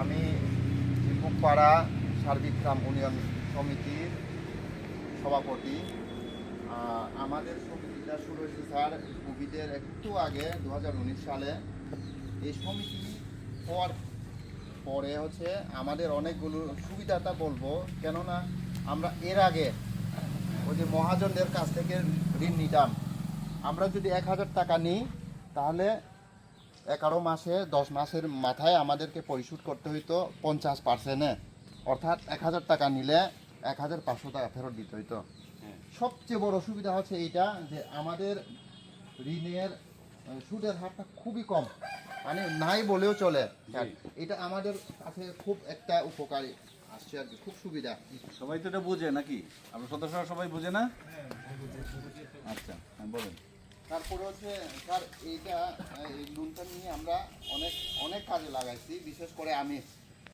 আমি শিবপুরপাড়া সার্বিক গ্রাম উন্নয়ন সমিতির সভাপতি। আমাদের সমিতিটা শুরু হয়েছে স্যার কোভিডের একটু আগে 2019 সালে। এই সমিতি হওয়ার পরে হচ্ছে আমাদের অনেকগুলো সুবিধাটা বলবো, কেননা আমরা এর আগে ওই যে মহাজনদের কাছ থেকে ঋণ নিতাম। আমরা যদি 1000 টাকা নিই তাহলে 11 মাসে 10 মাসের মাথায় আমাদেরকে পরিশোধ করতে হইতো 50%, অর্থাৎ 1000 টাকা নিলে 1500 টাকা ফেরত দিতে হইতো। সবচেয়ে বড় সুবিধা হচ্ছে এইটা যে আমাদের ঋণের সুদের হারটা খুবই কম, মানে নাই বলেও চলে। এটা আমাদের কাছে খুব একটা উপকারী আসছে আর কি, খুব সুবিধা। সবাই তো এটা বুঝে নাকি? আমরা সদস্যরা সবাই বুঝে না? আচ্ছা, বলেন। তারপরে হচ্ছে স্যার এইটা এই লোনটা নিয়ে আমরা অনেক কাজে লাগাইছি, বিশেষ করে আমি